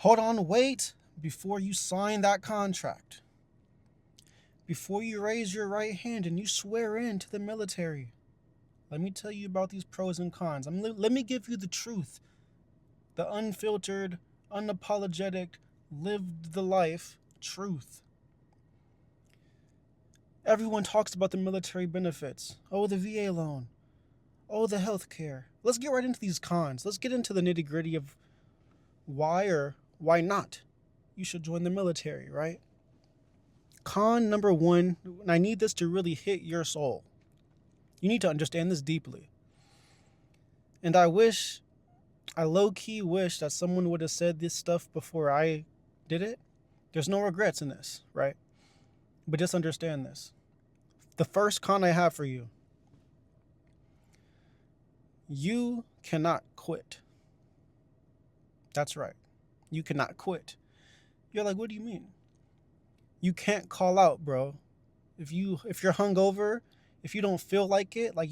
Hold on, wait before you sign that contract. Before you raise your right hand and you swear in to the military. Let me tell you about these pros and cons. Let me give you the truth, the unfiltered, unapologetic, lived the life truth. Everyone talks about the military benefits. Oh, the VA loan. Oh, the health care. Let's get right into these cons. Let's get into the nitty gritty of why or why not you should join the military, right? Con number one, and I need this to really hit your soul. You need to understand this deeply. And I low key wish that someone would have said this stuff before I did it. There's no regrets in this, right? But just understand this. The first con I have for you, you cannot quit. That's right. You cannot quit. You're like, what do you mean? You can't call out, bro. If you're hungover, if you don't feel like it, like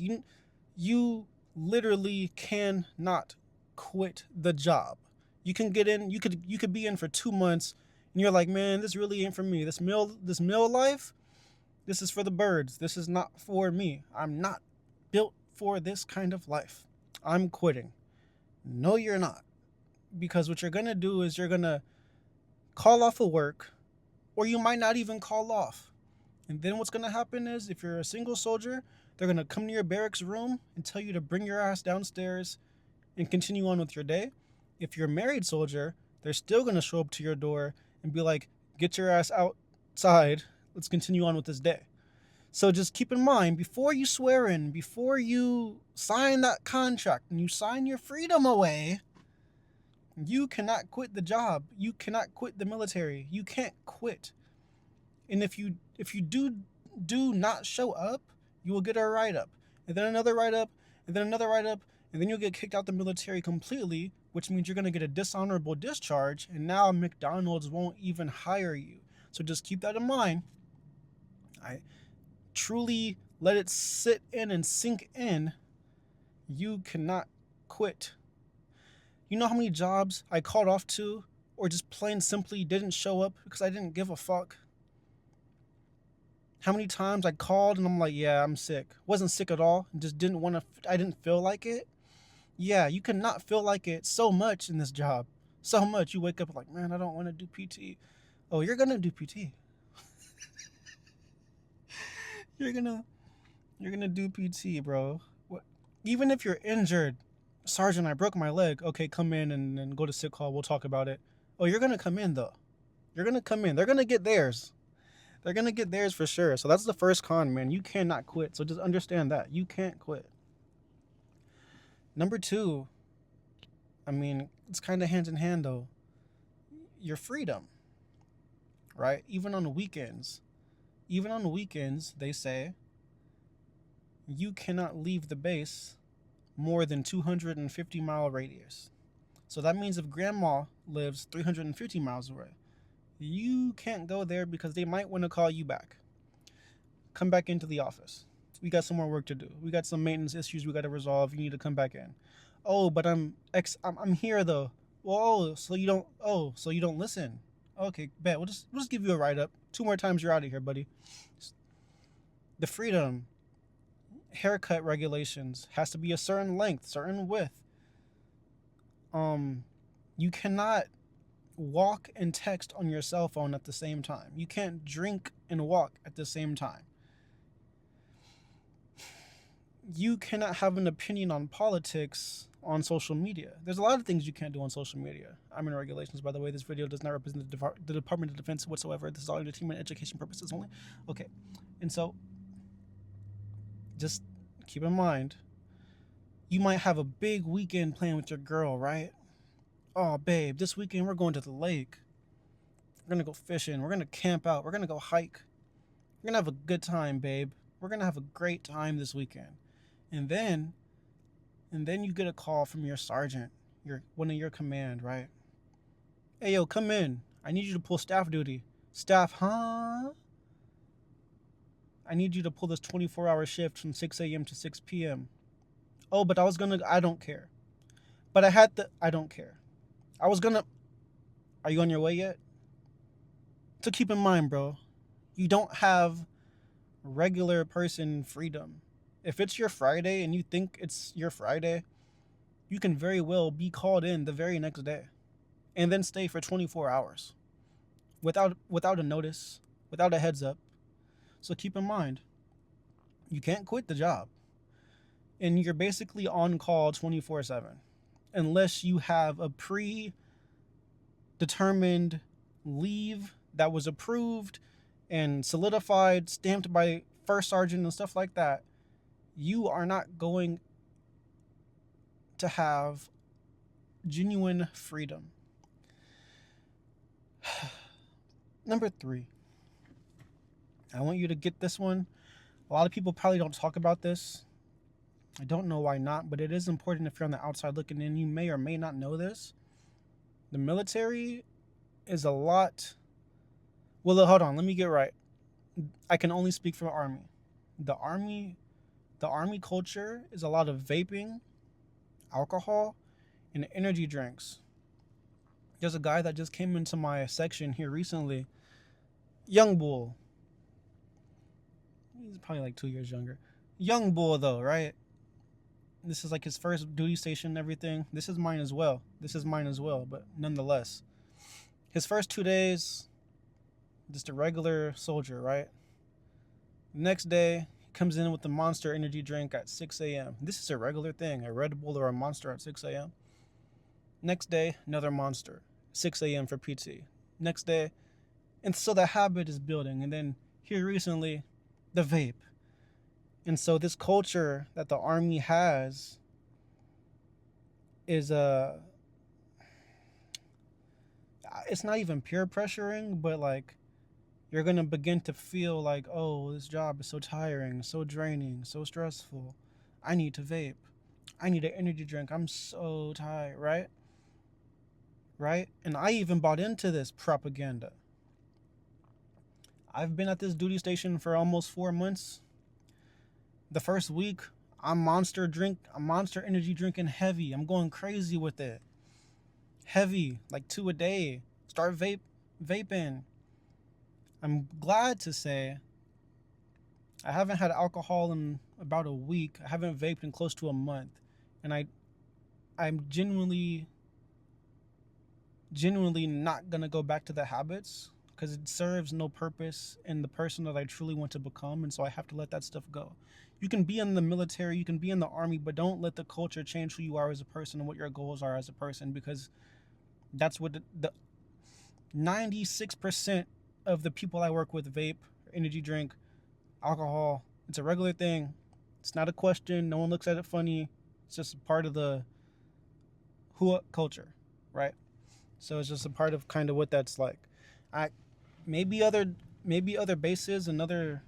you literally cannot quit the job. You can get in, you could be in for 2 months and you're like, man, this really ain't for me. This mill life, this is for the birds. This is not for me. I'm not built for this kind of life. I'm quitting. No, you're not. Because what you're going to do is you're going to call off of work, or you might not even call off. And then what's going to happen is if you're a single soldier, they're going to come to your barracks room and tell you to bring your ass downstairs and continue on with your day. If you're a married soldier, they're still going to show up to your door and be like, get your ass outside. Let's continue on with this day. So just keep in mind, before you swear in, before you sign that contract and you sign your freedom away, you cannot quit the job. You cannot quit the military. You can't quit. And if you do not show up, you will get a write-up, and then another write-up, and then another write-up, and then you'll get kicked out the military completely, which means you're going to get a dishonorable discharge, and now McDonald's won't even hire you. So just keep that in mind. I truly let it sit in and sink in. You cannot quit. You know how many jobs I called off to, or just plain simply didn't show up because I didn't give a fuck? How many times I called and I'm like, yeah, I'm sick. Wasn't sick at all. Just didn't want to, I didn't feel like it. Yeah, you cannot feel like it so much in this job. So much. You wake up like, man, I don't want to do PT. Oh, you're going to do PT. you're going to do PT, bro. What? Even if you're injured, Sergeant, I broke my leg. Okay, come in and go to sick call. We'll talk about it. Oh, you're going to come in though. You're going to come in. They're going to get theirs. They're going to get theirs for sure. So that's the first con, man. You cannot quit. So just understand that. You can't quit. Number two, I mean, it's kind of hand in hand though. Your freedom, right? Even on the weekends, they say you cannot leave the base more than 250-mile radius. So that means if grandma lives 350 miles away, you can't go there because they might want to call you back. Come back into the office. We got some more work to do. We got some maintenance issues we got to resolve. You need to come back in. Oh, but I'm here though. Well, so you don't listen. Okay, bet. We'll just give you a write up. 2 more times you're out of here, buddy. The freedom haircut regulations has to be a certain length, certain width. You cannot walk and text on your cell phone at the same time. You can't drink and walk at the same time. You cannot have an opinion on politics on social media. There's a lot of things you can't do on social media. I'm in regulations, by the way. This video does not represent the Department of Defense whatsoever. This is all entertainment and education purposes only. Okay. And so just keep in mind, you might have a big weekend plan with your girl, right? Oh, babe, this weekend we're going to the lake. We're going to go fishing. We're going to camp out. We're going to go hike. We're going to have a good time, babe. We're going to have a great time this weekend. And then you get a call from your sergeant, one of your command, right? Hey, yo, come in. I need you to pull staff duty. Staff, huh? I need you to pull this 24-hour shift from 6 a.m. to 6 p.m. Oh, but I don't care. But I don't care. Are you on your way yet? So keep in mind, bro, you don't have regular person freedom. If it's your Friday and you think it's your Friday, you can very well be called in the very next day and then stay for 24 hours without a notice, without a heads up. So keep in mind, you can't quit the job. And you're basically on call 24/7 unless you have a predetermined leave that was approved and solidified, stamped by first sergeant and stuff like that. You are not going to have genuine freedom. Number 3, I want you to get this one. A lot of people probably don't talk about this. I don't know why not, but it is important if you're on the outside looking in. You may or may not know this. The military is a lot. Well, hold on. Let me get right. I can only speak for the Army. The Army culture is a lot of vaping, alcohol, and energy drinks. There's a guy that just came into my section here recently. Young bull. He's probably like 2 years younger. Young bull though, right? This is like his first duty station and everything. This is mine as well, but nonetheless. His first 2 days, just a regular soldier, right? Next day, he comes in with the Monster energy drink at 6 a.m. This is a regular thing, a Red Bull or a Monster at 6 a.m. Next day, another Monster, 6 a.m. for PT. Next day, and so the habit is building. And then here recently, the vape. And so this culture that the Army has is it's not even peer pressuring, but like you're going to begin to feel like, oh, this job is so tiring, so draining, so stressful. I need to vape. I need an energy drink. I'm so tired, right? Right? And I even bought into this propaganda. I've been at this duty station for almost 4 months. The first week, I'm Monster energy drinking heavy. I'm going crazy with it. Heavy, like 2 a day. Start vaping. I'm glad to say I haven't had alcohol in about a week. I haven't vaped in close to a month. And I'm genuinely not going to go back to the habits because it serves no purpose in the person that I truly want to become. And so I have to let that stuff go. You can be in the military, you can be in the Army, but don't let the culture change who you are as a person and what your goals are as a person, because that's what the 96% of the people I work with vape, energy drink, alcohol. It's a regular thing. It's not a question. No one looks at it funny. It's just a part of the Hua culture, right? So it's just a part of kind of what that's like. Maybe other bases and other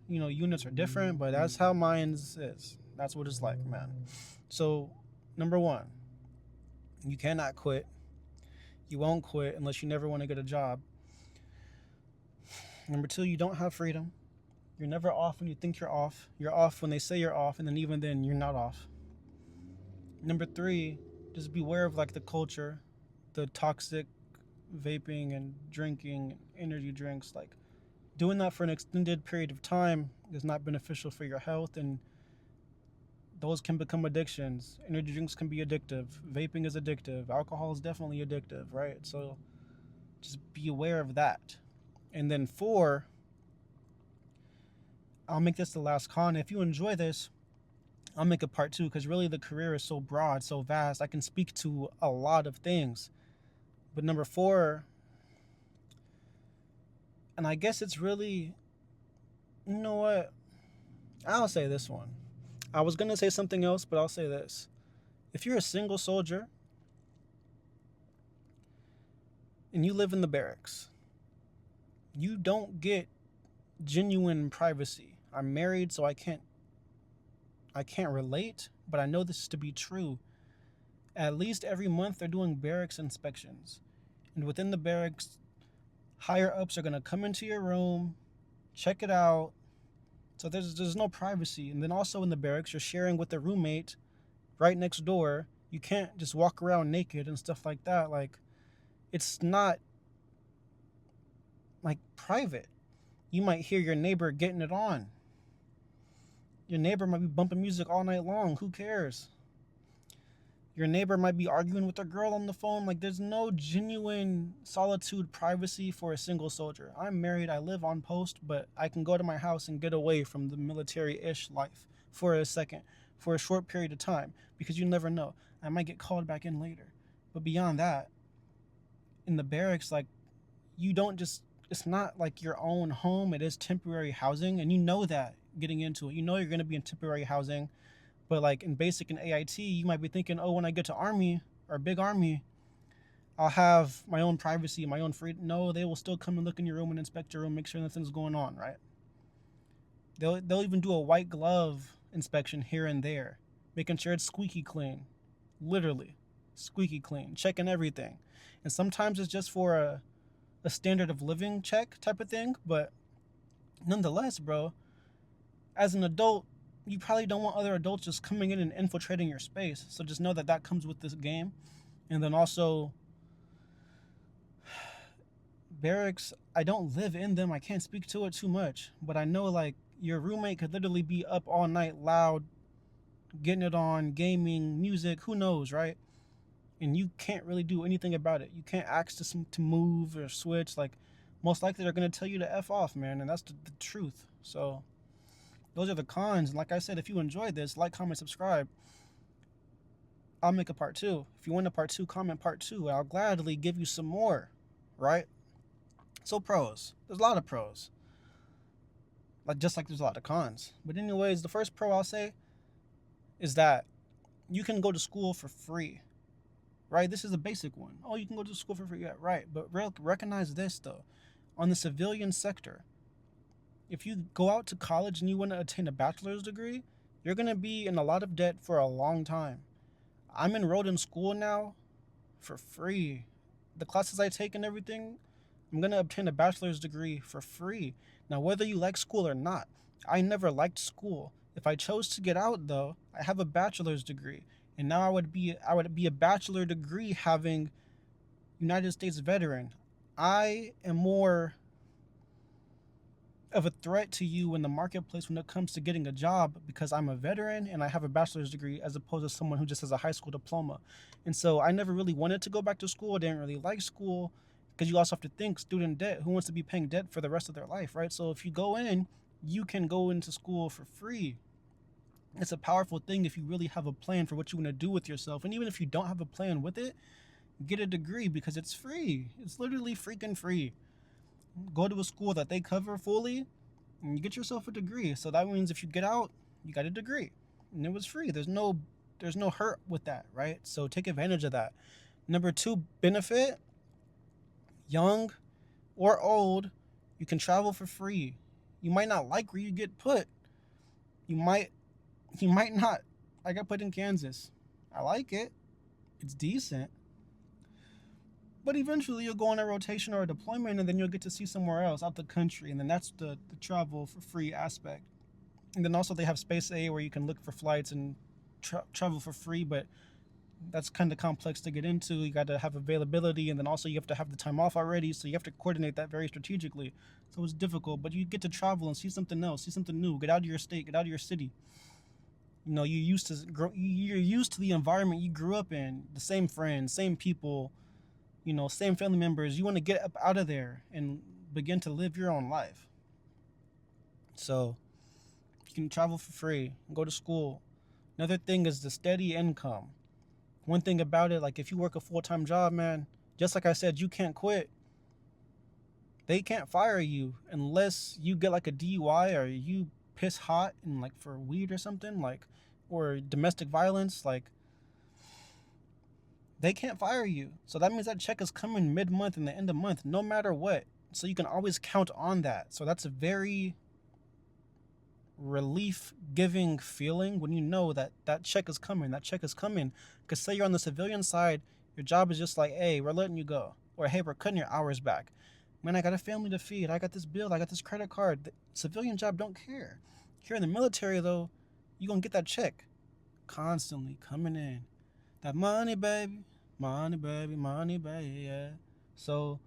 units are different, but that's how mine's is. That's what it's like, man. So number 1, you cannot quit. You won't quit unless you never want to get a job. Number 2, you don't have freedom. You're never off when you think you're off. You're off when they say you're off, and then even then you're not off. Number 3, just beware of like the culture, the toxic vaping and drinking energy drinks. Like doing that for an extended period of time is not beneficial for your health, and those can become addictions. Energy drinks can be addictive. Vaping is addictive. Alcohol is definitely addictive, right? So just be aware of that. And then 4, I'll make this the last con. If you enjoy this, I'll make a part 2, because really the career is so broad, so vast. I can speak to a lot of things. But number 4, and I guess it's really, you know what? I'll say this one. I was going to say something else, but I'll say this. If you're a single soldier and you live in the barracks, you don't get genuine privacy. I'm married, so I can't relate, but I know this to be true. At least every month they're doing barracks inspections. And within the barracks, higher ups are going to come into your room, check it out. So there's no privacy. And then also in the barracks, you're sharing with a roommate right next door. You can't just walk around naked and stuff like that. Like, it's not like private. You might hear your neighbor getting it on. Your neighbor might be bumping music all night long. Who cares? Your neighbor might be arguing with a girl on the phone. Like, there's no genuine solitude, privacy for a single soldier. I'm married, I live on post, but I can go to my house and get away from the military ish life for a second, for a short period of time, because you never know. I might get called back in later. But beyond that, in the barracks, like, you don't just, it's not like your own home. It is temporary housing, and you know that getting into it. You know you're going to be in temporary housing. But like in basic and AIT, you might be thinking, oh, when I get to Army or big Army, I'll have my own privacy, my own freedom. No, they will still come and look in your room and inspect your room, make sure nothing's going on, right? They'll even do a white glove inspection here and there, making sure it's squeaky clean, literally squeaky clean, checking everything. And sometimes it's just for a standard of living check type of thing, but nonetheless, bro, as an adult, you probably don't want other adults just coming in and infiltrating your space. So just know that that comes with this game. And then also, barracks, I don't live in them. I can't speak to it too much. But I know, like, your roommate could literally be up all night loud, getting it on, gaming, music, who knows, right? And you can't really do anything about it. You can't ask to move or switch. Like, most likely they're going to tell you to F off, man. And that's the truth. So those are the cons. And like I said, if you enjoyed this, like, comment, subscribe. I'll make a part 2. If you want a part 2, comment part 2. I'll gladly give you some more, right? So pros. There's a lot of pros. Like, just like there's a lot of cons. But anyways, the first pro I'll say is that you can go to school for free, right? This is a basic one. Oh, you can go to school for free. Yeah, right. But recognize this, though. On the civilian sector, if you go out to college and you want to attain a bachelor's degree, you're going to be in a lot of debt for a long time. I'm enrolled in school now for free. The classes I take and everything, I'm going to obtain a bachelor's degree for free. Now, whether you like school or not, I never liked school. If I chose to get out, though, I have a bachelor's degree. And now I would be a bachelor degree having United States veteran. I am more of a threat to you in the marketplace when it comes to getting a job because I'm a veteran and I have a bachelor's degree as opposed to someone who just has a high school diploma. And so I never really wanted to go back to school. I didn't really like school because you also have to think student debt. Who wants to be paying debt for the rest of their life, right? So if you go in, you can go into school for free. It's a powerful thing if you really have a plan for what you want to do with yourself. And even if you don't have a plan with it, get a degree because it's free. It's literally freaking free. Go to a school that they cover fully and you get yourself a degree. So that means if you get out, you got a degree. And it was free. There's no hurt with that, right? So take advantage of that. Number 2 benefit, young or old, you can travel for free. You might not like where you get put. You might not. I got put in Kansas. I like it. It's decent. But eventually you'll go on a rotation or a deployment and then you'll get to see somewhere else out the country. And then that's the travel for free aspect. And then also they have Space A where you can look for flights and travel for free. But that's kind of complex to get into. You got to have availability. And then also you have to have the time off already. So you have to coordinate that very strategically. So it's difficult. But you get to travel and see something else. See something new. Get out of your state. Get out of your city. You know, you're used to the environment you grew up in. The same friends, same people, you know, same family members. You want to get up out of there and begin to live your own life. So you can travel for free and go to school. Another thing is the steady income. One thing about it, like if you work a full-time job, man, just like I said, you can't quit. They can't fire you unless you get like a DUI or you piss hot and like for weed or something, like, or domestic violence. Like, they can't fire you. So that means that check is coming mid-month and the end of month, no matter what. So you can always count on that. So that's a very relief-giving feeling when you know that that check is coming. That check is coming. Because say you're on the civilian side, your job is just like, hey, we're letting you go. Or, hey, we're cutting your hours back. Man, I got a family to feed. I got this bill. I got this credit card. The civilian job don't care. Here in the military, though, you're going to get that check constantly coming in. That money, baby. Money, baby. Money, baby, yeah. So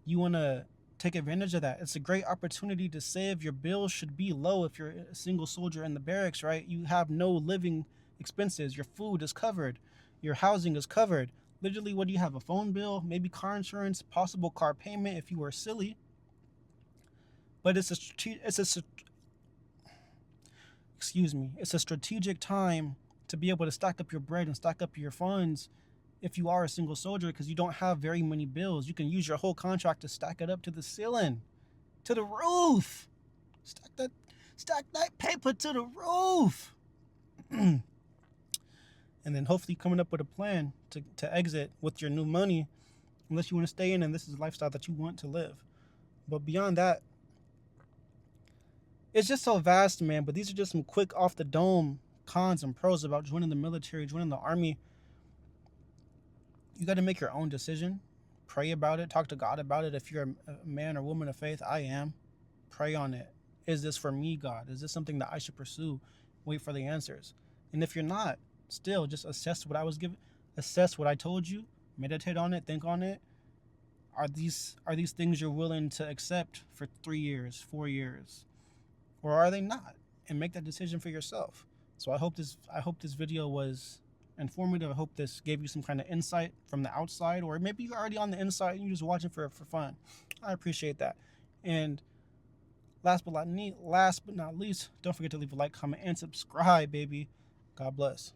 you want to Take advantage of that. It's a great opportunity to save. Your bills should be low if you're a single soldier in the barracks, right? You have no living expenses. Your food is covered. Your housing is covered. Literally, what do you have? A phone bill, maybe car insurance, possible car payment if you were silly. But it's a strategic time to be able to stack up your bread and stack up your funds if you are a single soldier, because you don't have very many bills. You can use your whole contract to stack it up to the ceiling, to the roof. Stack that paper to the roof. And then hopefully coming up with a plan to exit with your new money, unless you want to stay in and this is the lifestyle that you want to live. But beyond that, it's just so vast, man. But these are just some quick off the dome cons and pros about joining the military, joining the army. You got to make your own decision. Pray about it. Talk to God about it. If you're a man or woman of faith, I am. Pray on it. Is this for me, God? Is this something that I should pursue? Wait for the answers. And if you're not, still just assess what I was given. Assess what I told you. Meditate on it. Think on it. Are these things you're willing to accept for 3 years, 4 years, or are they not? And make that decision for yourself. So I hope this video was informative. I hope this gave you some kind of insight from the outside, or maybe you're already on the inside and you're just watching for fun. I appreciate that. And last but not least, don't forget to leave a like, comment, and subscribe, baby. God bless.